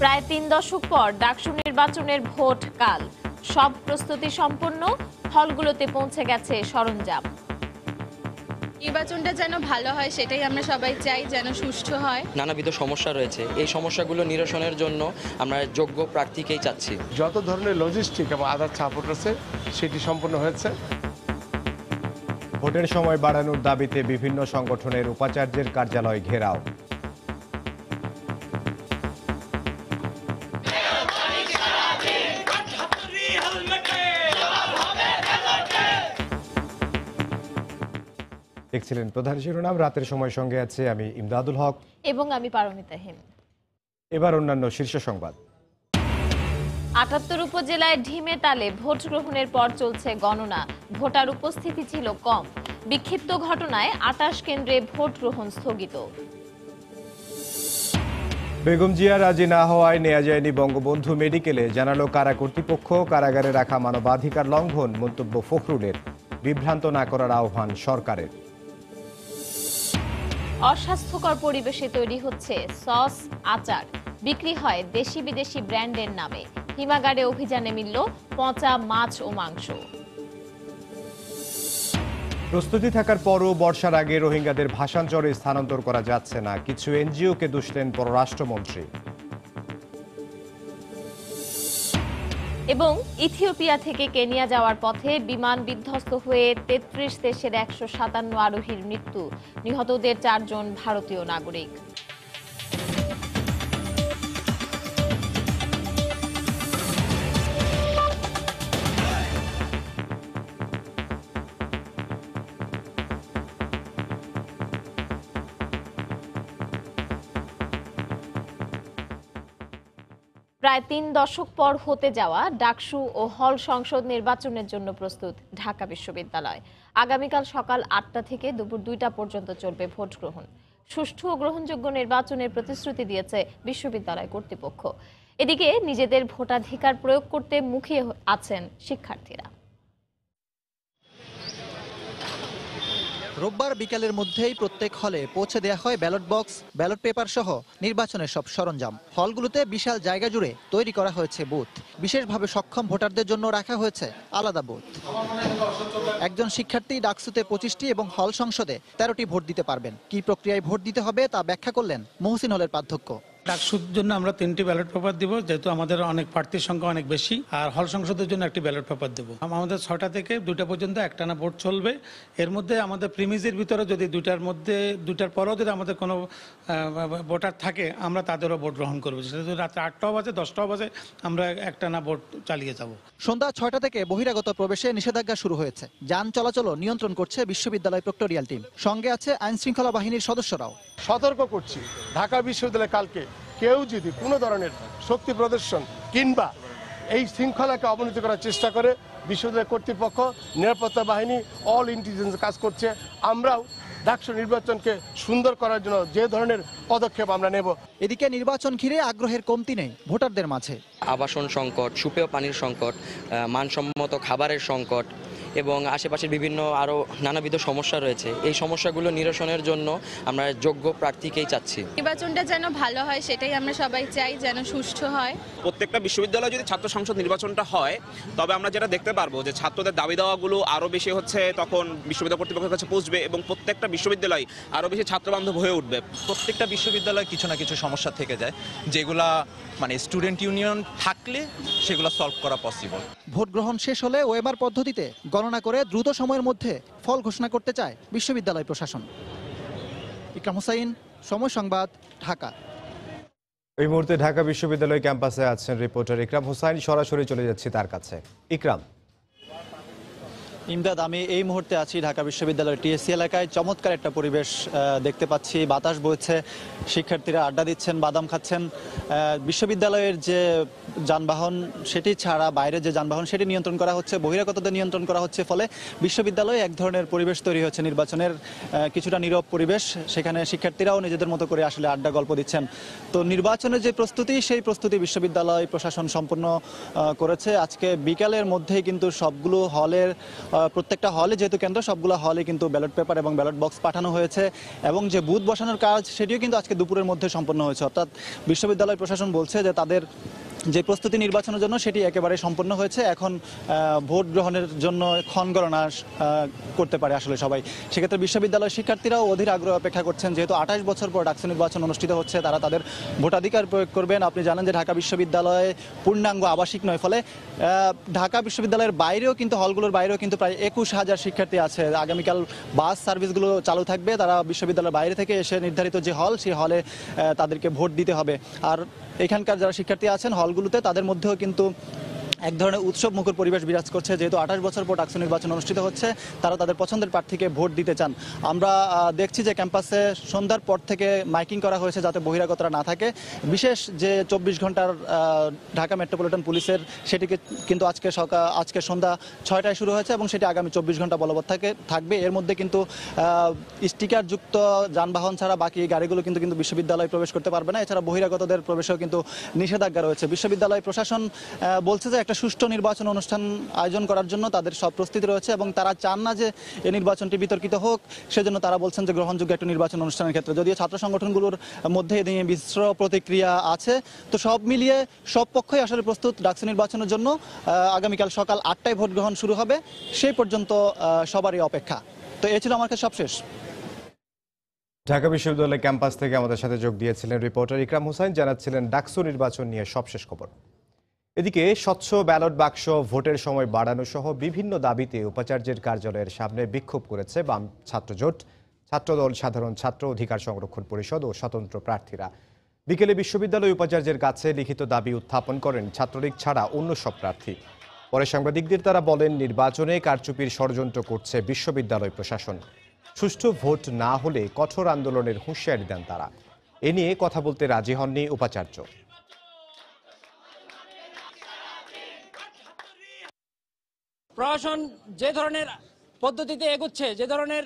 প্রায় ৩ দশক পর ডাকসু নির্বাচনের ভোট কাল, সব প্রস্তুতি সম্পন্ন, হলগুলোতে পৌঁছে গেছে সরঞ্জাম। নির্বাচনটা যেন ভালো হয় সেটাই আমরা সবাই চাই, যেন সুষ্ঠু হয়। নানাবিধ সমস্যা রয়েছে, এই সমস্যাগুলো নিরসনের জন্য আমরা যোগ্য প্রার্থীকেই চাচ্ছি। যত ধরনের লজিস্টিক এবং আধার সাপোর্ট আছে সেটি সম্পন্ন হয়েছে। ভোটের সময় বাড়ানোর দাবিতে বিভিন্ন সংগঠনের উপাচার্যের কার্যালয় ঘেরাও। দেখছিলেন প্রধান শিরোনাম, রাতের সময় সঙ্গে আছে আমি ইমদাদুল হক এবং আমি পারমিতা হিম। এবার অন্যান্য শীর্ষ সংবাদ। ৭৮ উপজেলায় ঢিমে তালে ভোট গ্রহণের পর চলছে গণনা, ভোটার উপস্থিতি ছিল কম, বিক্ষিপ্ত ঘটনায় ২৮ কেন্দ্রে ভোট গ্রহণ স্থগিত। বেগম জিয়া রাজি না হওয়ায় নেওয়া যায়নি বঙ্গবন্ধু মেডিকেলে, জানালো কারা কর্তৃপক্ষ। কারাগারে রাখা মানবাধিকার লঙ্ঘন, মন্তব্য ফখরুলের। বিভ্রান্ত না করার আহ্বান সরকারের। অস্বাস্থ্যকর পরিবেশে তৈরি হচ্ছে সস, আচার, বিক্রি হয় দেশি বিদেশি ব্র্যান্ডের নামে। হিমাগারে অভিযানে মিলল পচা মাছ ও মাংস। প্রস্তুতি থাকার পরও বর্ষার আগে রোহিঙ্গাদের ভাষান্তরে স্থানান্তর করা যাচ্ছে না, কিছু এনজিওকে দুষলেন পররাষ্ট্রমন্ত্রী। এবং ইথিওপিয়া থেকে কেনিয়া যাওয়ার পথে বিমান বিধ্বস্ত হয়ে ৩৩ দেশের ১৫৭ আরোহীর মৃত্যু, নিহতদের ৪ জন ভারতীয় নাগরিক। প্রায় ৩ দশক পর হতে যাওয়া ডাকসু ও হল সংসদ নির্বাচনের জন্য প্রস্তুত ঢাকা বিশ্ববিদ্যালয়। আগামীকাল সকাল ৮টা থেকে দুপুর ২টা পর্যন্ত চলবে ভোট গ্রহণ। সুষ্ঠু ও গ্রহণযোগ্য নির্বাচনের প্রতিশ্রুতি দিয়েছে বিশ্ববিদ্যালয় কর্তৃপক্ষ। এদিকে নিজেদের ভোটাধিকার প্রয়োগ করতে মুখিয়ে আছেন শিক্ষার্থীরা। রোববার বিকেলের মধ্যেই প্রত্যেক হলে পৌঁছে দেওয়া হয় ব্যালট বক্স, ব্যালট পেপার সহ নির্বাচনের সব সরঞ্জাম। হলগুলোতে বিশাল জায়গা জুড়ে তৈরি করা হয়েছে বুথ। বিশেষভাবে সক্ষম ভোটারদের জন্য রাখা হয়েছে আলাদা বুথ। একজন শিক্ষার্থী ডাকসুতে 25টি এবং হল সংসদে 13টি ভোট দিতে পারবেন। কি প্রক্রিয়ায় ভোট দিতে হবে তা ব্যাখ্যা করলেন মহসিন হলের প্রাধ্যক্ষ। ডাকসুর জন্য আমরা 3টি ব্যালট পেপার দিব, যেহেতু আমাদের অনেক প্রার্থীর সংখ্যা অনেক বেশি। আর হল সংসদের জন্য একটি ব্যালট পেপার দেবো। আমাদের 6টা থেকে 2টা পর্যন্ত একটানা ভোট চলবে। এর মধ্যে আমাদের প্রিমিজের ভিতরে যদি 2টার পরেও যদি আমাদের কোনো ভোটার থাকে, আমরা তাদেরও ভোট গ্রহণ করবো। সেটা যদি রাত্রে 8টাও বাজে 10টাও বাজে, আমরা একটানা ভোট চালিয়ে যাব। সন্ধ্যা 6টা থেকে বহিরাগত প্রবেশে নিষেধাজ্ঞা শুরু হয়েছে। যান চলাচলও নিয়ন্ত্রণ করছে বিশ্ববিদ্যালয় প্রক্টোরিয়াল টিম। সঙ্গে আছে আইন শৃঙ্খলা বাহিনীর সদস্যরাও। সতর্ক করছি, ঢাকা বিশ্ববিদ্যালয়ে কালকে কেউ যদি কোনো ধরনের শক্তি প্রদর্শন কিংবা এই শৃঙ্খলাকে অবনতি করার চেষ্টা করে, বিশ্ববিদ্যালয় কর্তৃপক্ষ, নিরাপত্তা বাহিনী, অল ইন্টেলিজেন্স কাজ করছে। আমরাও ডাকসু নির্বাচনকে সুন্দর করার জন্য যে ধরনের পদক্ষেপ আমরা নেব। এদিকে নির্বাচন ঘিরে আগ্রহের কমতি নেই ভোটারদের মাঝে। আবাসন সংকট, সুপেয় পানির সংকট, মানসম্মত খাবারের সংকট এবং আশেপাশের বিভিন্ন আরও নানাবিধ সমস্যা রয়েছে, এই সমস্যাগুলো নিরসনের জন্য আমরা যোগ্য প্রার্থীকেই চাচ্ছি। নির্বাচনটা যেন ভালো হয় সেটাই আমরা সবাই চাই, যেন সুষ্ঠু হয়। প্রত্যেকটা বিশ্ববিদ্যালয়ে যদি ছাত্র সংসদ নির্বাচনটা হয়, তবে আমরা যেটা দেখতে পারবো যে ছাত্রদের দাবি দাওয়াগুলো আরও বেশি হচ্ছে, তখন বিশ্ববিদ্যালয় কর্তৃপক্ষের কাছে পৌঁছবে এবং প্রত্যেকটা বিশ্ববিদ্যালয় আরও বেশি ছাত্রবান্ধব হয়ে উঠবে। প্রত্যেকটা বিশ্ববিদ্যালয়ে কিছু না কিছু সমস্যা থেকে যায়, যেগুলা মানে স্টুডেন্ট ইউনিয়ন থাকলে সেগুলো সলভ করা পসিবল। ভোট গ্রহণ শেষ হলে ওএমআর পদ্ধতিতে গণনা করে দ্রুত সময়ের মধ্যে ফল ঘোষণা করতে চায় বিশ্ববিদ্যালয় প্রশাসন। ইকরাম হোসাইন, সময় সংবাদ, ঢাকা। এই মুহূর্তে ঢাকা বিশ্ববিদ্যালয় ক্যাম্পাসে আছেন রিপোর্টার ইকরাম হোসাইন, সরাসরি চলে যাচ্ছি তার কাছে। ইকরাম। ইমদাদ, আমি এই মুহূর্তে আছি ঢাকা বিশ্ববিদ্যালয়ের টিএসসি এলাকায়। চমৎকার একটা পরিবেশ দেখতে পাচ্ছি, বাতাস বইছে, শিক্ষার্থীরা আড্ডা দিচ্ছেন, বাদাম খাচ্ছেন। বিশ্ববিদ্যালয়ের যে যানবাহন সেটি ছাড়া বাইরে যে যানবাহন সেটি নিয়ন্ত্রণ করা হচ্ছে, বহিরাগতদের নিয়ন্ত্রণ করা হচ্ছে। ফলে বিশ্ববিদ্যালয়ে এক ধরনের পরিবেশ তৈরি হচ্ছে, নির্বাচনের কিছুটা নীরব পরিবেশ। সেখানে শিক্ষার্থীরাও নিজেদের মতো করে আসলে আড্ডা গল্প দিচ্ছেন। তো নির্বাচনের যে প্রস্তুতি, সেই প্রস্তুতি বিশ্ববিদ্যালয় প্রশাসন সম্পূর্ণ করেছে। আজকে বিকালের মধ্যেই কিন্তু সবগুলো হলের প্রত্যেকটা হলে যেহেতু কেন্দ্র, সবগুলো হলে কিন্তু ব্যালট পেপার এবং ব্যালট বক্স পাঠানো হয়েছে এবং যে বুথ বসানোর কাজ সেটিও কিন্তু আজকে দুপুরের মধ্যে সম্পন্ন হয়েছে। অর্থাৎ বিশ্ববিদ্যালয় প্রশাসন বলছে যে তাদের যে প্রস্তুতি নির্বাচনের জন্য সেটি একেবারে সম্পন্ন হয়েছে। এখন ভোট গ্রহণের জন্য ক্ষণগণনা করতে পারে আসলে সবাই। সেক্ষেত্রে বিশ্ববিদ্যালয়ের শিক্ষার্থীরাও অধীর আগ্রহ অপেক্ষা করছেন, যেহেতু 28 বছর পর ডাকসু নির্বাচন অনুষ্ঠিত হচ্ছে, তারা তাদের ভোটাধিকার প্রয়োগ করবেন। আপনি জানেন যে ঢাকা বিশ্ববিদ্যালয় পূর্ণাঙ্গ আবাসিক নয়, ফলে ঢাকা বিশ্ববিদ্যালয়ের বাইরেও কিন্তু হলগুলোর বাইরেও কিন্তু প্রায় 21,000 শিক্ষার্থী আছে। আগামীকাল বাস সার্ভিসগুলো চালু থাকবে, তারা বিশ্ববিদ্যালয়ের বাইরে থেকে এসে নির্ধারিত যে হল, সেই হলে তাদেরকে ভোট দিতে হবে। আর এখানকার যারা শিক্ষার্থী আছেন হলগুলোতে, তাদের মধ্যেও কিন্তু এক ধরনের উৎসব মুখর পরিবেশ বিরাজ করছে। যেহেতু 28 বছর পর ডাকসু নির্বাচন অনুষ্ঠিত হচ্ছে, তারা তাদের পছন্দের প্রার্থীকে ভোট দিতে চান। আমরা দেখছি যে ক্যাম্পাসে সন্ধ্যার পর থেকে মাইকিং করা হয়েছে যাতে বহিরাগতরা না থাকে। বিশেষ যে 24 ঘন্টার ঢাকা মেট্রোপলিটন পুলিশের, সেটিকে কিন্তু আজকে সন্ধ্যা 6টায় শুরু হয়েছে এবং সেটি আগামী 24 ঘন্টা বলবৎ থাকবে। এর মধ্যে কিন্তু স্টিকারযুক্ত যানবাহন ছাড়া বাকি গাড়িগুলো কিন্তু বিশ্ববিদ্যালয়ে প্রবেশ করতে পারবে না। এছাড়া বহিরাগতদের প্রবেশেও কিন্তু নিষেধাজ্ঞা রয়েছে। বিশ্ববিদ্যালয় প্রশাসন বলছে যে একটা সুষ্ঠু নির্বাচন অনুষ্ঠান আয়োজন করার জন্য তাদের সব প্রস্তুতি রয়েছে এবং তারা চান না যে এই নির্বাচনটি বিতর্কিত হোক। সেজন্য তারা বলছেন যে গ্রহণযোগ্য একটা নির্বাচন অনুষ্ঠানের ক্ষেত্রে, যদিও ছাত্র সংগঠনগুলোর মধ্যে এ নিয়ে মিশ্র প্রতিক্রিয়া আছে, তো সব মিলিয়ে সব পক্ষই আসলে প্রস্তুত ডাকসু নির্বাচনের জন্য। আগামীকাল সকাল 8টায় ভোট গ্রহণ শুরু হবে, সেই পর্যন্ত সবারই অপেক্ষা। তো এই ছিল আমার কাছে সবশেষ। ঢাকা বিশ্ববিদ্যালয় ক্যাম্পাস থেকে আমাদের সাথে যোগ দিয়েছিলেন রিপোর্টার ইকরাম হোসেন, জানাচ্ছিলেন ডাকসু নির্বাচন নিয়ে সবশেষ খবর। এদিকে স্বচ্ছ ব্যালট বাক্স ভোটের সময় বাড়ানো সহ বিভিন্ন দাবিতে উপাচার্যের কার্যালয়ের সামনে বিক্ষোভ করেছে বাম ছাত্রজোট, ছাত্রদল, সাধারণ ছাত্র অধিকার সংরক্ষণ পরিষদ ও স্বতন্ত্র প্রার্থীরা। বিকেলে বিশ্ববিদ্যালয় উপাচার্যের কাছে লিখিত দাবি উত্থাপন করেন ছাত্রলীগ ছাড়া অন্য সব প্রার্থী। পরে সাংবাদিকদের তারা বলেন, নির্বাচনে কারচুপির ষড়যন্ত্র করছে বিশ্ববিদ্যালয় প্রশাসন। সুষ্ঠু ভোট না হলে কঠোর আন্দোলনের হুঁশিয়ারি দেন তারা। এ নিয়ে কথা বলতে রাজি হননি উপাচার্য। প্রশাসন যে ধরনের পদ্ধতিতে এগোচ্ছে, যে ধরনের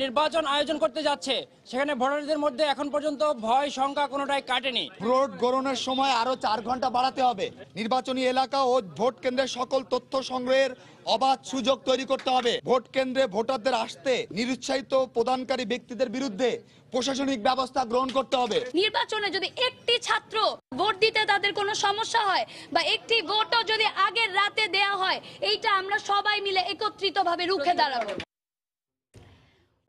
নির্বাচন আয়োজন করতে যাচ্ছে, সেখানে ভোটারদের মধ্যে এখন পর্যন্ত ভয় শঙ্কা কোনোটাই কাটেনি। ভোট গ্রহণের সময় আরো 4 ঘন্টা বাড়াতে হবে। নির্বাচনী এলাকা ও ভোট কেন্দ্রের সকল তথ্য সংগ্রহের অবাধ সুযোগ তৈরি করতে হবে। ভোট কেন্দ্রে ভোটারদের আসতে নিরুৎসাহিত প্রদানকারী ব্যক্তিদের বিরুদ্ধে প্রশাসনিক ব্যবস্থা গ্রহণ করতে হবে। নির্বাচনে যদি একটি ছাত্র ভোট দিতে তাদের কোনো সমস্যা হয় বা একটি ভোটও যদি আগের রাতে দেয়া হয়, এইটা আমরা সবাই মিলে একত্রিতভাবে রুখে দাঁড়াবো।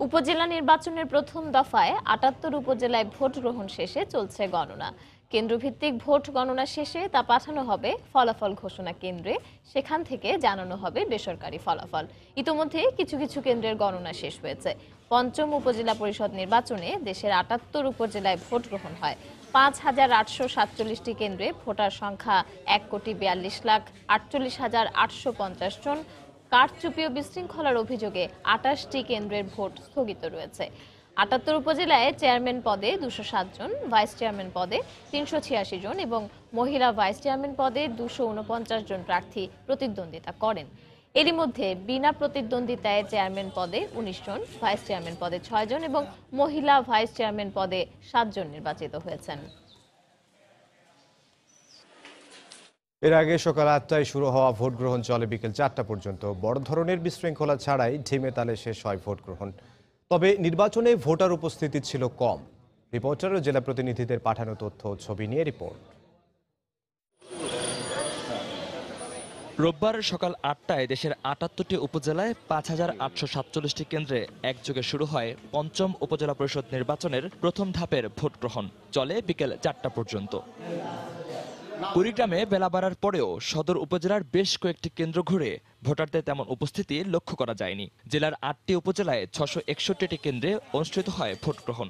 উপজেলা নির্বাচনের প্রথম দফায় ৭৮ উপজেলায় ভোট গ্রহণ শেষে চলছে গণনা। কেন্দ্রভিত্তিক ভোট গণনা শেষে তা পাঠানো হবে ফলাফল ঘোষণা কেন্দ্রে, সেখান থেকে জানানো হবে বেসরকারি ফলাফল। ইতোমধ্যে কিছু কিছু কেন্দ্রের গণনা শেষ হয়েছে। পঞ্চম উপজেলা পরিষদ নির্বাচনে দেশের ৭৮ উপজেলায় ভোট গ্রহণ হয়। ৫,৮৪৭টি কেন্দ্রে ভোটার সংখ্যা ১,৪২,৪৮,৮৫০ জন। কারচুপি ও বিশৃঙ্খলার অভিযোগে ২৮টি কেন্দ্রের ভোট স্থগিত রয়েছে। ৭৮ উপজেলায় চেয়ারম্যান পদে ২০৭ জন, ভাইস চেয়ারম্যান পদে ৩৮৬ জন এবং মহিলা ভাইস চেয়ারম্যান পদে ২৪৯ জন প্রার্থী প্রতিদ্বন্দ্বিতা করেন। এরই মধ্যে বিনা প্রতিদ্বন্দ্বিতায় চেয়ারম্যান পদে ১৯ জন, ভাইস চেয়ারম্যান পদে ৬ জন এবং মহিলা ভাইস চেয়ারম্যান পদে ৭ জন নির্বাচিত হয়েছেন। এর আগে সকাল ৮টায় শুরু হওয়া ভোট গ্রহণ চলে বিকেল ৪টা পর্যন্ত। বড় ধরনের বিশৃঙ্খলা ছাড়াই ঢিমে তালে শেষ হয় ভোট গ্রহণ। তবে নির্বাচনে ভোটার উপস্থিতি ছিল কম। রিপোর্টার ও জেলা প্রতিনিধিদের পাঠানো তথ্য ও ছবি নিয়ে রিপোর্ট। রোববার সকাল ৮টায় দেশের ৭৮টি উপজেলায় ৫,৮৪৭টি কেন্দ্রে একযোগে শুরু হয় পঞ্চম উপজেলা পরিষদ নির্বাচনের প্রথম ধাপের ভোট গ্রহণ। চলে বিকেল ৪টা পর্যন্ত। কুড়িগ্রামে বেলা বাড়ার পরেও সদর উপজেলার বেশ কয়েকটি কেন্দ্র ঘুরে ভোটারদের তেমন উপস্থিতি লক্ষ্য করা যায়নি। জেলার ৮টি উপজেলায় ৬৬১টি কেন্দ্রে অনুষ্ঠিত হয় ভোট গ্রহণ।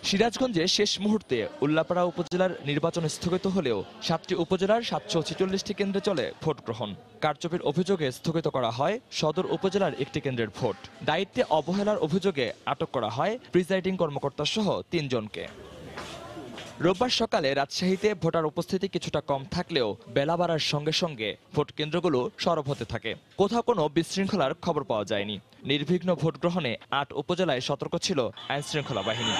সিরাজগঞ্জে শেষ মুহূর্তে উল্লাপাড়া উপজেলার নির্বাচন স্থগিত হলেও ৭টি উপজেলার ৭৪৬টি কেন্দ্রে চলে ভোট গ্রহণ। কারচুপির অভিযোগে স্থগিত করা হয় সদর উপজেলার একটি কেন্দ্রের ভোট। দায়িত্বে অবহেলার অভিযোগে আটক করা হয় প্রিজাইডিং কর্মকর্তা সহ ৩ জনকে। রোববার সকালে রাজশাহীতে ভোটার উপস্থিতি কিছুটা কম থাকলেও বেলা বাড়ার সঙ্গে সঙ্গে ভোট কেন্দ্রগুলো সরব হতে থাকে। কোথাও কোনো বিশৃঙ্খলার খবর পাওয়া যায়নি। নির্বিঘ্ন ভোট গ্রহণে ৮ উপজেলায় সতর্ক ছিল আইনশৃঙ্খলা বাহিনী।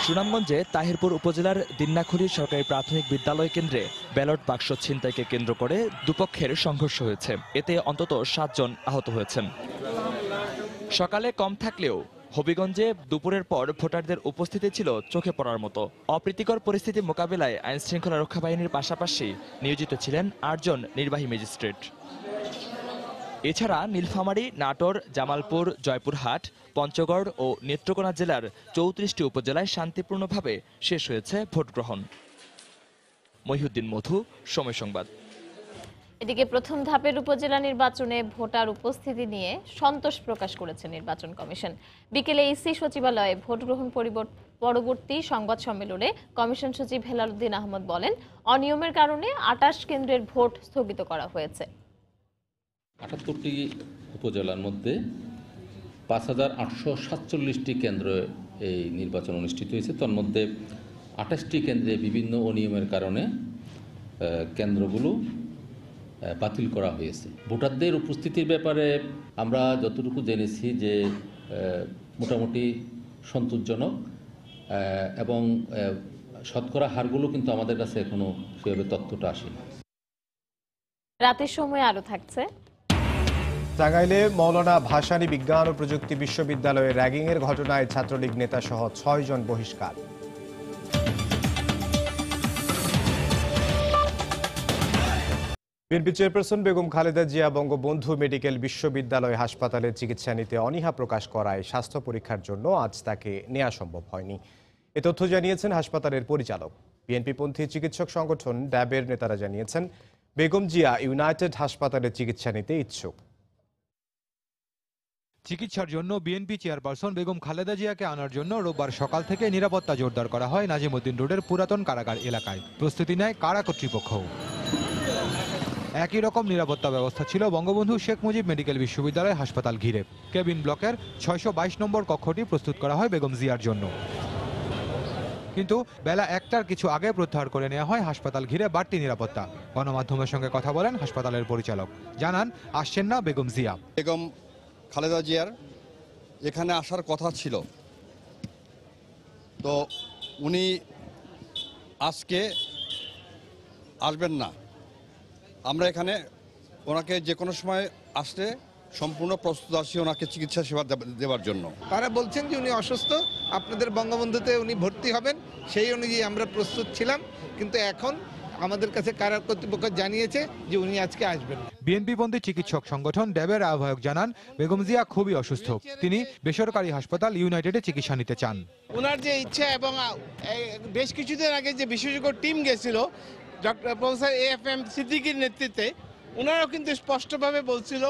সুনামগঞ্জে তাহিরপুর উপজেলার দিন্নাখুলি সরকারি প্রাথমিক বিদ্যালয় কেন্দ্রে ব্যালট বাক্স ছিনতাইকে কেন্দ্র করে দুপক্ষের সংঘর্ষ হয়েছে। এতে অন্তত 7 জন আহত হয়েছেন। সকালে কম থাকলেও হবিগঞ্জে দুপুরের পর ভোটারদের উপস্থিতি ছিল চোখে পড়ার মতো। অপ্রীতিকর পরিস্থিতি মোকাবিলায় আইন শৃঙ্খলা রক্ষা বাহিনীর পাশাপাশি নিয়োজিত ছিলেন 8 জন নির্বাহী ম্যাজিস্ট্রেট। এছাড়া নীলফামারী, নাটোর, জামালপুর, জয়পুরহাট, পঞ্চগড় ও নেত্রকোনা জেলার 34টি উপজেলায় শান্তিপূর্ণভাবে শেষ হয়েছে ভোট গ্রহণ। মহিউদ্দিন মধু, সময় সংবাদ। এদিকে প্রথম ধাপের উপজেলা নির্বাচনে ভোটার উপস্থিতি নিয়ে সন্তোষ প্রকাশ করেছে নির্বাচন কমিশন। বিকেলে ইসি সচিবালয়ে ভোট গ্রহণ পরবর্তী সংবাদ সম্মেলনে কমিশন সচিব হেলালুদ্দিন আহমদ বলেন, অনিয়মের কারণে 28 কেন্দ্রের ভোট স্থগিত করা হয়েছে। 78টি উপজেলার মধ্যে 5847টি কেন্দ্রে এই নির্বাচন অনুষ্ঠিত হয়েছে। তার মধ্যে 28টি কেন্দ্রে বিভিন্ন অনিয়মের কারণে কেন্দ্রগুলো বাতিল করা হয়েছে। ভোটারদের উপস্থিতির ব্যাপারে আমরা যতটুকু জেনেছি যে মোটামুটি সন্তোষজনক এবং শতকরা হারগুলো কিন্তু আমাদের কাছে এখনো সেভাবে তথ্যটা আসেনি। রাতের সময় আরো থাকছে। টাঙ্গাইলে মৌলানা ভাসানী বিজ্ঞান ও প্রযুক্তি বিশ্ববিদ্যালয়ে র্যাগিংয়ের ঘটনায় ছাত্রলীগ নেতা সহ 6 জন বহিষ্কার। BNP chairperson Begum Khaleda Zia Bangabandhu medical বিশ্ববিদ্যালয় হাসপাতালে চিকিৎসা নিতে অনীহা প্রকাশ করায় স্বাস্থ্য পরীক্ষার জন্য আজ তাকে নেওয়া সম্ভব হয়নি। এ তথ্য জানিয়েছেন হাসপাতালের পরিচালক। বিএনপিপন্থী চিকিৎসক সংগঠন ড্যাবের নেতারা জানিয়েছেন, বেগম জিয়া ইউনাইটেড হাসপাতালে চিকিৎসা নিতে ইচ্ছুক। চিকিৎসার জন্য বিএনপি চেয়ারপারসন বেগম খালেদা জিয়াকে আনার জন্য রোববার সকাল থেকে নিরাপত্তা জোরদার করা হয় নাজিমউদ্দিন রোডের পুরাতন কারাগার এলাকায়। প্রস্তুতি নেয় কারা কর্তৃপক্ষ। একই রকম নিরাপত্তা ব্যবস্থা ছিল বঙ্গবন্ধু শেখ মুজিব মেডিকেল বিশ্ববিদ্যালয় হাসপাতাল ঘিরে। কেবিন ব্লকের 622 নম্বর কক্ষটি প্রস্তুত করা হয় বেগম জিয়ার জন্য, কিন্তু বেলা 1টার কিছু আগে প্রত্যাহার করে নেওয়া হয় হাসপাতাল ঘিরে বাড়তি নিরাপত্তা। গণমাধ্যমের সঙ্গে কথা বলেন হাসপাতালের পরিচালক, জানান আসছেন না বেগম জিয়া। বেগম খালেদা জিয়ার এখানে আসার কথা ছিল, তো উনি আজকে আসবেন না। আমরা এখানে ওনাকে যে কোনো সময় আসলে সম্পূর্ণ প্রস্তুত আছি ওনাকে চিকিৎসা সেবা দেওয়ার জন্য। তারা বলছেন যে উনি অসুস্থ, আপনাদের বঙ্গবন্ধুতে উনি ভর্তি হবেন, সেই অনুযায়ী আমরা প্রস্তুত ছিলাম, কিন্তু এখন আমাদের কাছে কারা কর্তৃপক্ষ জানিয়েছে যে উনি আজকে আসবেন। বিএনপিপন্থী চিকিৎসক সংগঠন ড্যাবের আহ্বায়ক জানান, বেগম জিয়া খুবই অসুস্থ, তিনি বেসরকারি হাসপাতাল ইউনাইটেডে চিকিৎসা নিতে চান। ওনার যে ইচ্ছা, এবং বেশ কিছুদিন আগে যে বিশেষজ্ঞ টিম গেছিল ডক্টর প্রফেসর AFM সিদ্দিকীর নেতৃত্বে, ওনারাও কিন্তু স্পষ্টভাবে বলছিল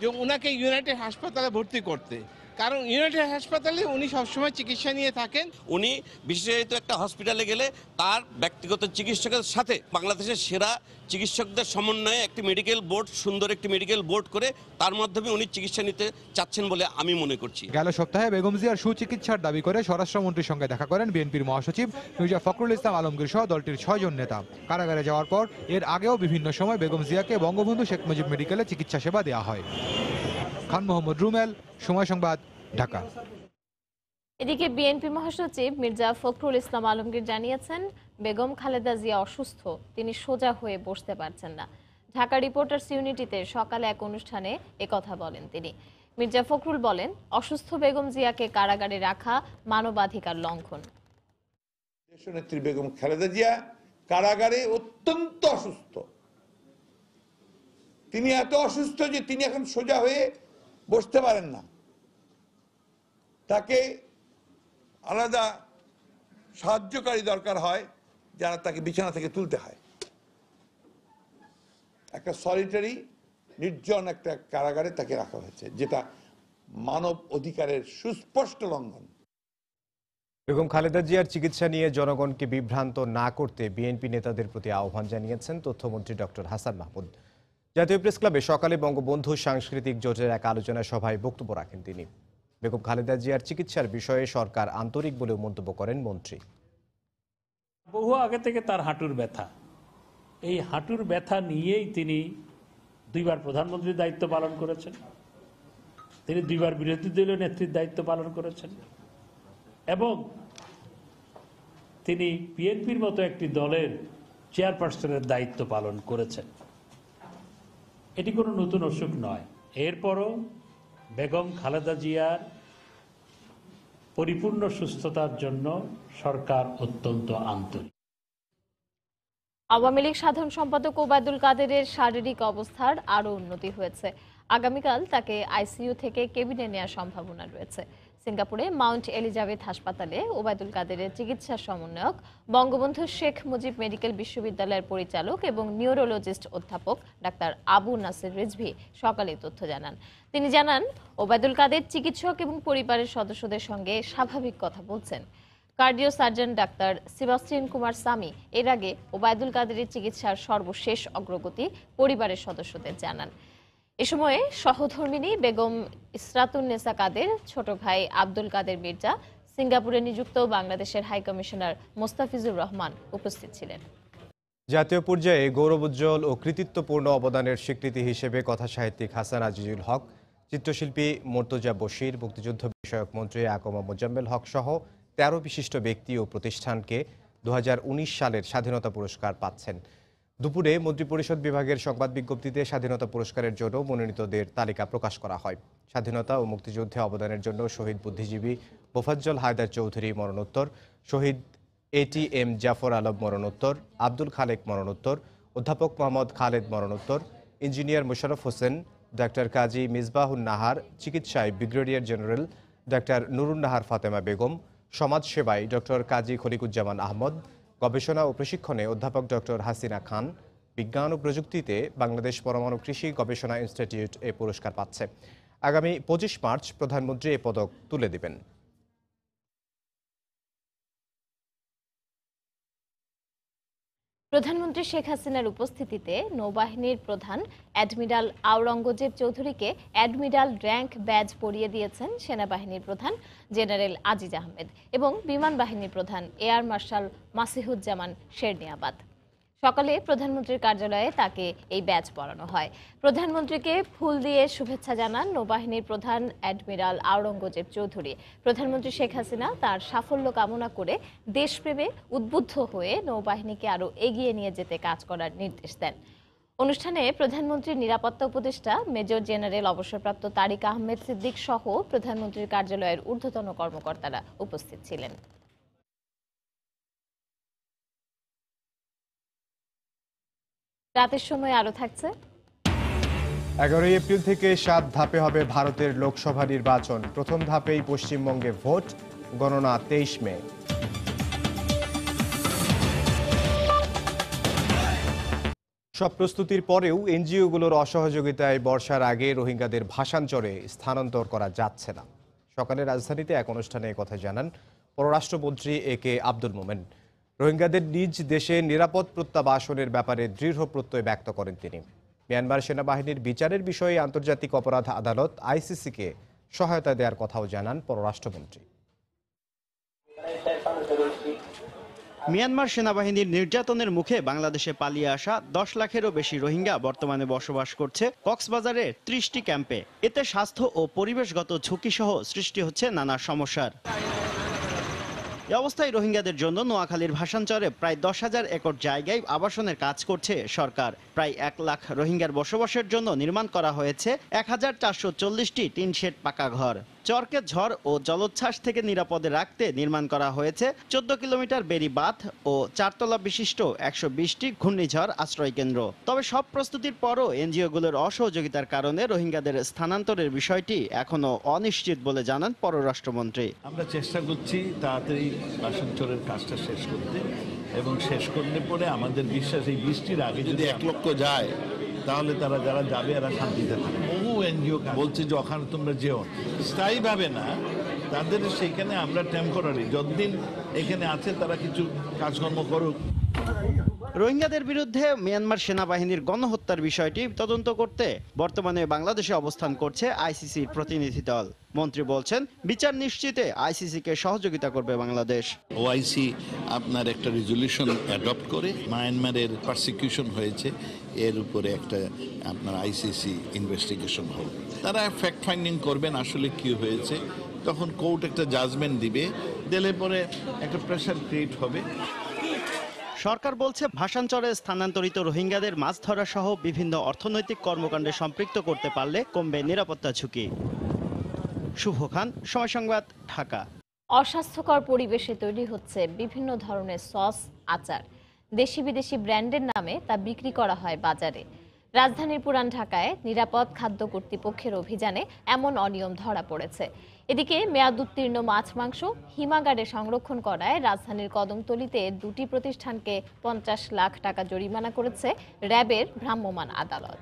যে ওনাকে ইউনাইটেড হাসপাতালে ভর্তি করতে, কারণ ইউনাইটেড হাসপাতালে উনি সবসময় চিকিৎসা নিয়ে থাকেন। উনি বিশেষায়িত একটা হসপিটালে গেলে তার ব্যক্তিগত চিকিৎসকের সাথে বাংলাদেশের সেরা চিকিৎসকদের সমন্বয়ে একটি মেডিকেল বোর্ড, সুন্দর একটি মেডিকেল বোর্ড করে তার মাধ্যমে উনি চিকিৎসা নিতে চাচ্ছেন বলে আমি মনে করছি। গেল সপ্তাহে বেগম জিয়ার সুচিকিৎসার দাবি করে স্বরাষ্ট্রমন্ত্রীর সঙ্গে দেখা করেন বিএনপির মহাসচিব মির্জা ফখরুল ইসলাম আলমগীর সহ দলটির 6 জন নেতা। কারাগারে যাওয়ার পর এর আগেও বিভিন্ন সময় বেগম জিয়াকে বঙ্গবন্ধু শেখ মুজিব মেডিকেলে চিকিৎসা সেবা দেওয়া হয়। খান মোহাম্মদ রুমেল, সময় সংবাদ, ঢাকা। এদিকে বিএনপি মহাসচিব মির্জা ফখরুল ইসলাম আলমগীর জানিয়েছেন, বেগম খালেদা জিয়া অসুস্থ, তিনি সোজা হয়ে বসতে পারছেন না। ঢাকা রিপোর্টার্স ইউনিটিতে সকালে এক অনুষ্ঠানে একথা বলেন তিনি। মির্জা ফখরুল বলেন, অসুস্থ বেগম জিয়াকে কারাগারে রাখা মানবাধিকার লঙ্ঘন। দেশনেত্রী বেগম খালেদা জিয়া কারাগারে অত্যন্ত অসুস্থ। তিনি এত অসুস্থ যে তিনি এখন সোজা হয়ে বসতে পারেন না, তাকে আলাদা সাহায্যকারী দরকার হয় যারা তাকে বিছানা থেকে তুলতে হয়। একটা সলিটারি নির্জন একটা কারাগারে তাকে রাখা হয়েছে, যেটা মানব অধিকারের সুস্পষ্ট লঙ্ঘন। বেগম খালেদা জিয়ার চিকিৎসা নিয়ে জনগণকে বিভ্রান্ত না করতে বিএনপি নেতাদের প্রতি আহ্বান জানিয়েছেন তথ্যমন্ত্রী ডক্টর হাসান মাহমুদ। জাতীয় প্রেস ক্লাবে সকালে বঙ্গবন্ধু সাংস্কৃতিক জোটের এক আলোচনা সভায় বক্তব্য রাখেন তিনি। বেগম খালেদা জিয়ার চিকিৎসার বিষয়ে সরকার আন্তরিক বলেও মন্তব্য করেন মন্ত্রী। বহু আগে থেকে তার হাঁটুর ব্যথা, এই হাঁটুর ব্যথা নিয়েই তিনি 2বার প্রধানমন্ত্রীর দায়িত্ব পালন করেছেন, তিনি 2বার বিরোধী দলীয় নেত্রীর দায়িত্ব পালন করেছেন, এবং তিনি বিএনপির মতো একটি দলের চেয়ারপারসনের দায়িত্ব পালন করেছেন। এটি কোনো নতুন অসুখ নয়। এরপরও বেগম খালেদা জিয়ার পরিপূর্ণ সুস্থতার জন্য সরকার অত্যন্ত আন্তরিক। আওয়ামী লীগ সাধারণ সম্পাদক ওবায়দুল কাদেরের শারীরিক অবস্থার আরও উন্নতি হয়েছে। আগামীকাল তাকে আইসিইউ থেকে কেবিনে নেওয়ার সম্ভাবনা রয়েছে। সিঙ্গাপুরে মাউন্ট এলিজাবেথ হাসপাতালে ওবায়দুল কাদেরের চিকিৎসা সমন্বয়ক, বঙ্গবন্ধু শেখ মুজিব মেডিকেল বিশ্ববিদ্যালয়ের পরিচালক এবং নিউরোলজিস্ট অধ্যাপক ডাক্তার আবু নাসির রিজভী সকালে তথ্য জানান। তিনি জানান, ওবায়দুল কাদের চিকিৎসক এবং পরিবারের সদস্যদের সঙ্গে স্বাভাবিক কথা বলছেন। Cardio surgeon doctor Sebastian Kumar Sami এর আগে ওবায়দুল কাদেরের চিকিৎসার সর্বশেষ অগ্রগতি পরিবারের সদস্যদের জানান। এ সময়ে সহধর্মিনী বেগম ইসরাতুন্নেসা কাদের, ছোট ভাই আব্দুল কাদের মির্জা, সিঙ্গাপুরে নিযুক্ত বাংলাদেশের হাইকমিশনার মোস্তাফিজুর রহমান উপস্থিত ছিলেন। জাতীয় পর্যায়ে গৌরবোজ্জ্বল ও কৃতিত্বপূর্ণ অবদানের স্বীকৃতি হিসেবে কথাসাহিত্যিক হাসান আজিজুল হক, চিত্রশিল্পী মর্তজা বশির, মুক্তিযুদ্ধ বিষয়ক মন্ত্রী আকমা মোজাম্মেল হক সহ ১৩ বিশিষ্ট ব্যক্তি ও প্রতিষ্ঠানকে ২০১৯ সালের স্বাধীনতা পুরস্কার পাচ্ছেন। দুপুরে মন্ত্রিপরিষদ বিভাগের সংবাদ বিজ্ঞপ্তিতে স্বাধীনতা পুরস্কারের জন্য মনোনীতদের তালিকা প্রকাশ করা হয়। স্বাধীনতা ও মুক্তিযুদ্ধে অবদানের জন্য শহীদ বুদ্ধিজীবী মোফাজ্জল হায়দার চৌধুরী মরণোত্তর, শহীদ ATM জাফর আলম মরণোত্তর, আব্দুল খালেক মরণোত্তর, অধ্যাপক মোহাম্মদ খালেদ মরণোত্তর, ইঞ্জিনিয়ার মোশাররফ হোসেন, ডাক্তার কাজী মিসবাহুন নাহার, চিকিৎসায় brigadier general doctor Nurun Nahar Fatema Begum, সমাজসেবায় ডক্টর কাজী খলিকুজ্জামান আহমদ, গবেষণা ও প্রশিক্ষণে অধ্যাপক ডক্টর হাসিনা খান, বিজ্ঞান ও প্রযুক্তিতে বাংলাদেশ পরমাণু কৃষি গবেষণা ইনস্টিটিউট এ পুরস্কার পাচ্ছে। আগামী ২৫ মার্চ প্রধানমন্ত্রী এ পদক তুলে দিবেন। প্রধানমন্ত্রী শেখ হাসিনার উপস্থিতিতে নৌবাহিনীর প্রধান অ্যাডমিরাল আওরঙ্গজেব চৌধুরীকে অ্যাডমিরাল র্যাঙ্ক ব্যাজ পরিয়ে দিয়েছেন সেনাবাহিনীর প্রধান জেনারেল আজিজ আহমেদ এবং বিমান বাহিনীর প্রধান এয়ার মার্শাল মাসিহুজ্জামান শেরনিয়াবাদ। সকালে প্রধানমন্ত্রীর কার্যালয়ে তাকে এই ব্যাজ পরানো হয়। প্রধানমন্ত্রীকে ফুল দিয়ে শুভেচ্ছা জানান নৌবাহিনীর প্রধান অ্যাডমিরাল আওরঙ্গজেব চৌধুরী। প্রধানমন্ত্রী শেখ হাসিনা তার সাফল্য কামনা করে দেশপ্রেমে উদ্বুদ্ধ হয়ে নৌবাহিনীকে আরও এগিয়ে নিয়ে যেতে কাজ করার নির্দেশ দেন। অনুষ্ঠানে প্রধানমন্ত্রীর নিরাপত্তা উপদেষ্টা মেজর জেনারেল অবসরপ্রাপ্ত তারিক আহমেদ সিদ্দিক সহ প্রধানমন্ত্রীর কার্যালয়ের ঊর্ধ্বতন কর্মকর্তারা উপস্থিত ছিলেন। রাতের সময় আরো থাকছে। ১১ এপ্রিল থেকে ৭ ধাপে হবে ভারতের লোকসভা নির্বাচন। প্রথম ধাপেই পশ্চিমবঙ্গে ভোট, গণনা ২৩ মে। সব প্রস্তুতির পরেও এনজিওগুলোর অসহযোগিতায় বর্ষার আগে রোহিঙ্গাদের ভাসানচরে স্থানান্তর করা যাচ্ছে না। সকালে রাজধানীতে এক অনুষ্ঠানে কথা জানান পররাষ্ট্রমন্ত্রী AK আব্দুল মোমেন। রোহিঙ্গাদের নিজ দেশে নিরাপদ প্রত্যাবাসনের ব্যাপারে দৃঢ় প্রত্যয় ব্যক্ত করেন তিনি। মিয়ানমার সেনাবাহিনীর বিচারের বিষয়ে আন্তর্জাতিক অপরাধ আদালত ICC-কে সহায়তা দেওয়ার কথাও জানান পররাষ্ট্রমন্ত্রী। মিয়ানমার সেনাবাহিনীর নির্যাতনের মুখে বাংলাদেশে পালিয়ে আসা ১০ লাখেরও বেশি রোহিঙ্গা বর্তমানে বসবাস করছে কক্সবাজারের ৩০টি ক্যাম্পে। এতে স্বাস্থ্য ও পরিবেশগত ঝুঁকি সহ সৃষ্টি হচ্ছে নানা সমস্যার। এ অবস্থায় রোহিঙ্গাদের জন্য নোয়াখালীর ভাসানচরে প্রায় ১০,০০০ একর জায়গায় আবাসনের কাজ করছে সরকার। প্রায় ১ লাখ রোহিঙ্গার বসবাসের জন্য নির্মাণ করা হয়েছে ১,৪৪০টি টিন শেড পাকা ঘর। চরকে ঝড় ও জলোচ্ছ্বাস থেকে নিরাপদে রাখতে নির্মাণ করা হয়েছে ১৪ কিলোমিটার বেড়ি বাঁধ ও ৪ তলা বিশিষ্ট ১২০টি ঘূর্ণিঝড় আশ্রয় কেন্দ্র। তবে সব প্রস্তুতির পরও এনজিওগুলোর অসহযোগিতার কারণে রোহিঙ্গাদের স্থানান্তরের বিষয়টি এখনো অনিশ্চিত বলে জানান পররাষ্ট্রমন্ত্রী। আমরা চেষ্টা করছি তাড়াতাড়ি ভাসানচরের কাজটা শেষ করতে, এবং শেষ করলে পরে আমাদের বিশ্বাস এই বৃষ্টির আগে যদি ১ লক্ষ যায় তাহলে তারা যারা যাবে এরা শান্তিতে থাকবে। বহু এনজিও বলছে যে ওখানে তোমরা যেও, স্থায়ীভাবে না, তাদের সেইখানে আমরা টেম্পোরারি যতদিন এখানে আছে তারা কিছু কাজকর্ম করুক। রোহিঙ্গাদের বিরুদ্ধে মিয়ানমার সেনাবাহিনীর গণহত্যার বিষয়টি তদন্ত করতে বর্তমানে বাংলাদেশে অবস্থান করছে ICCর প্রতিনিধি দল। মন্ত্রী বলছেন, বিচার নিশ্চিতে ICC-কে সহযোগিতা করবে বাংলাদেশ। OIC আপনার একটা রেজলিউশন অ্যাডপ্ট করে মায়ানমারের পারসিকিউশন হয়েছে, এর উপরে একটা আপনার ICC ইনভেস্টিগেশন হবে। তারা ফ্যাক্ট ফাইন্ডিং করবেন আসলে কি হয়েছে, তখন কোর্ট একটা জাজমেন্ট দিবে, দিলে পরে একটা প্রেশার ক্রিয়েট হবে। সরকার বলছে ভাষাঞ্চলে স্থানান্তরিত রোহিঙ্গাদের মাছ ধরা সহ বিভিন্ন অর্থনৈতিক কর্মকাণ্ডে সম্পৃক্ত করতে পারলে কমবে নিরাপত্তা ঝুঁকি। শুভ খান, সময় সংবাদ, ঢাকা। অস্বাস্থ্যকর পরিবেশে তৈরি হচ্ছে বিভিন্ন ধরনের সস, আচার। দেশি বিদেশি ব্র্যান্ডের নামে তা বিক্রি করা হয় বাজারে। রাজধানীর পুরান ঢাকায় নিরাপদ খাদ্য কর্তৃপক্ষের অভিযানে এমন অনিয়ম ধরা পড়েছে। এদিকে মেয়াদ উত্তীর্ণ মাছ মাংস হিমাগারে সংরক্ষণ করায় রাজধানীর কদমতলীতে দুটি প্রতিষ্ঠানকে 50 লাখ টাকা জরিমানা করেছে র্যাবের ভ্রাম্যমাণ আদালত।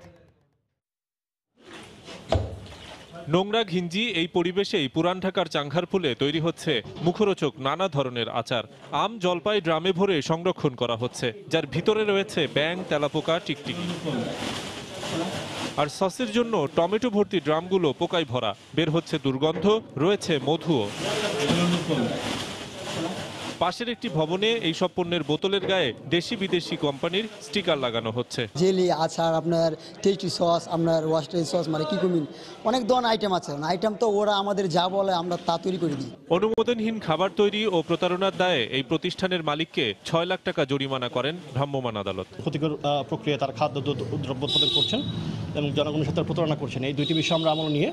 নোংরা ঘিঞ্জি এই পরিবেশেই পুরান ঢাকার চাংখারপুলে তৈরি হচ্ছে মুখরোচক নানা ধরনের আচার। আম, জলপাই ড্রামে ভরে সংরক্ষণ করা হচ্ছে, যার ভিতরে রয়েছে ব্যাঙ, তেলাপোকা, টিকটিকি। আর সসের জন্য টমেটো ভর্তি ড্রামগুলো পোকায় ভরা, বের হচ্ছে দুর্গন্ধ, রয়েছে মধুও। পাশের একটি ভবনে এই সব পণ্যের বোতলের গায়ে দেশি বিদেশি কোম্পানির স্টিকার লাগানো হচ্ছে। জেলি, আচার, আপনার টেস্টি সস, আপনার ওয়াস্টারি সস, মানে কি কুমিন, অনেক ধরনের আইটেম আছে। আইটেম তো ওরা আমাদের যা বলে আমরা তা তৈরি করে দিই। অনুমোদনহীন খাবার তৈরি ও প্রতারণার দায়ে এই প্রতিষ্ঠানের মালিককে 6 লাখ টাকা জরিমানা করেন ভ্রাম্যমাণ আদালত। ক্ষতিকর প্রক্রিয়া তার খাদ্য দ্রব্য উৎপাদন করছেন এবং জনগণের সাথে প্রতারণা করছেন, এই দুইটি বিষয় আমরা আমল নিয়ে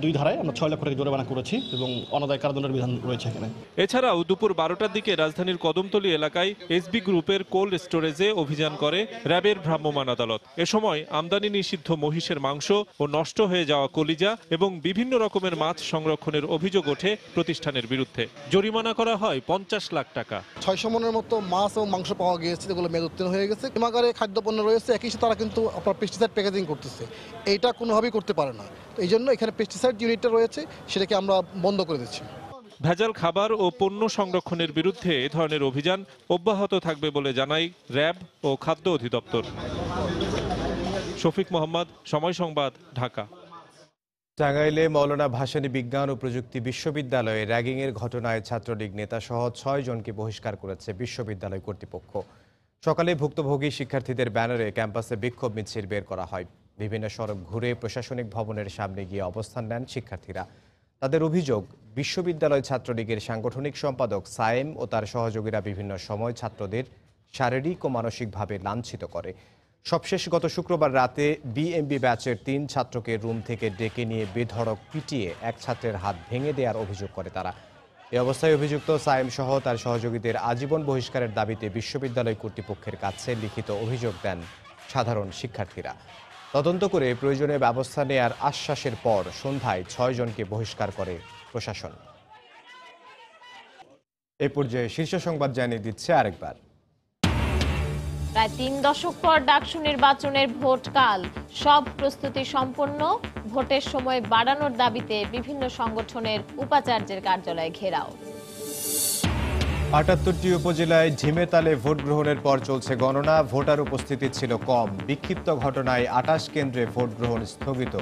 2 ধারায় আমরা 6 লাখ টাকা জরিমানা করেছি এবং অনাদায় কারাদণ্ডের বিধান রয়েছে এখানে। এছাড়াও দুপুর 12টার দিকে রাজধানীর কদমতলী এলাকায় এসবি গ্রুপের কোল্ড স্টোরেজে অভিযান করে র্যাবের ভ্রাম্যমাণ আদালত। এ সময় আমদানি নিষিদ্ধ মহিষের মাংস ও নষ্ট হয়ে যাওয়া কলিজা এবং বিভিন্ন রকমের মাছ সংরক্ষণের অভিযোগ ওঠে প্রতিষ্ঠানের বিরুদ্ধে। জরিমানা করা হয় 50 লাখ টাকা। 600 মনের মতো মাছ ও মাংস পাওয়া গিয়েছে, যেগুলো মেয়াদ উত্তীর্ণ হয়ে গেছে। হিমাগারে খাদ্যপণ্য রয়েছে, একই সাথে তারা কিন্তু আপনার পেস্টিসাইড প্যাকেজিং করতেছে, এইটা কোনোভাবেই করতে পারে না। তো এই জন্য এখানে পেস্টিসাইড ইউনিটটা রয়েছে, সেটাকে আমরা বন্ধ করে দিচ্ছি। ভেজাল খাবার ও পণ্য সংরক্ষণের বিরুদ্ধে এ ধরনের অভিযান অব্যাহত থাকবে বলে জানায় র্যাব ও খাদ্য অধিদপ্তর। শফিক মোহাম্মদ, সময় সংবাদ, ঢাকা। টাঙ্গাইলে মৌলানা ভাসানী বিজ্ঞান ও প্রযুক্তি বিশ্ববিদ্যালয়ে র্যাগিংয়ের ঘটনায় ছাত্রলীগ নেতা সহ 6 জনকে বহিষ্কার করেছে বিশ্ববিদ্যালয় কর্তৃপক্ষ। সকালে ভুক্তভোগী শিক্ষার্থীদের ব্যানারে ক্যাম্পাসে বিক্ষোভ মিছিল বের করা হয়। বিভিন্ন সড়ক ঘুরে প্রশাসনিক ভবনের সামনে গিয়ে অবস্থান নেন শিক্ষার্থীরা। তাদের অভিযোগ, বিশ্ববিদ্যালয় ছাত্রলীগের সাংগঠনিক সম্পাদক সায়েম ও তার সহযোগীরা বিভিন্ন সময় ছাত্রদের শারীরিক ও মানসিকভাবে লাঞ্ছিত করে। সবশেষ গত শুক্রবার রাতে বিএমবি ব্যাচের 3 ছাত্রকে রুম থেকে ডেকে নিয়ে বেধড়ক পিটিয়ে এক ছাত্রের হাত ভেঙে দেওয়ার অভিযোগ করে তারা। এ অবস্থায় অভিযুক্ত সায়েম সহ তার সহযোগীদের আজীবন বহিষ্কারের দাবিতে বিশ্ববিদ্যালয় কর্তৃপক্ষের কাছে লিখিত অভিযোগ দেন সাধারণ শিক্ষার্থীরা। তদন্ত করে প্রয়োজনে ব্যবস্থা নেয়ার আশ্বাসের পর সন্ধ্যায় 6 জনকে বহিষ্কার করে প্রশাসন। এ পর্যায়ে শীর্ষ সংবাদ জানিয়ে দিচ্ছে আরেকবার। প্রায় 3 দশক পর ডাকসু নির্বাচনের ভোট কাল, সব প্রস্তুতি সম্পন্ন। ভোটের সময় বাড়ানোর দাবিতে বিভিন্ন সংগঠনের উপাচার্যের কার্যালয় ঘেরাও। ৭৮টি উপজেলায় ঝিমেতালে ভোট গ্রহণের পর চলছে গণনা। ভোটার উপস্থিতি ছিল কম। বিক্ষিপ্ত ঘটনায় 28 কেন্দ্রে ভোট গ্রহণ স্থগিত।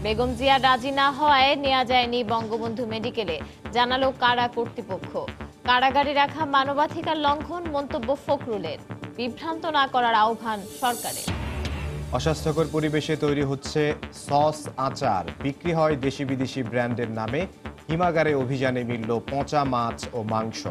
বেগম জিয়া রাজি না হওয়ায় নেওয়া যায়নি বঙ্গবন্ধু মেডিকেলে, জানালো কারা কর্তৃপক্ষ। কারাগারে রাখা মানবাধিকার লঙ্ঘন, মন্তব্য ফখরুলের। বিভ্রান্ত না করার আহ্বান সরকারের। অস্বাস্থ্যকর পরিবেশে তৈরি হচ্ছে সস, আচার। বিক্রি হয় দেশি বিদেশি ব্র্যান্ডের নামে। হিমাগারে অভিযানে মিলল পচা মাছ ও মাংস।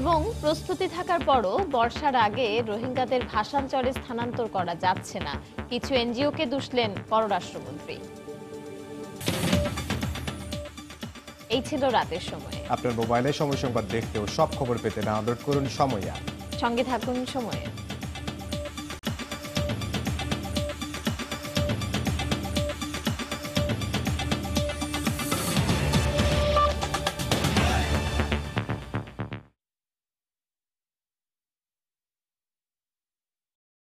এবং প্রস্তুতি থাকার পরও বর্ষার আগে রোহিঙ্গাদের ভাষাঞ্চলে স্থানান্তর করা যাচ্ছে না, কিছু এনজিওকে দুষলেন পররাষ্ট্রমন্ত্রী। এই ছিল রাতের সময়। আপনার মোবাইলে সময় সংবাদ দেখতেও সব খবর পেতে ডাউনলোড করুন সময় অ্যাপ। সঙ্গে থাকুন সময়ে।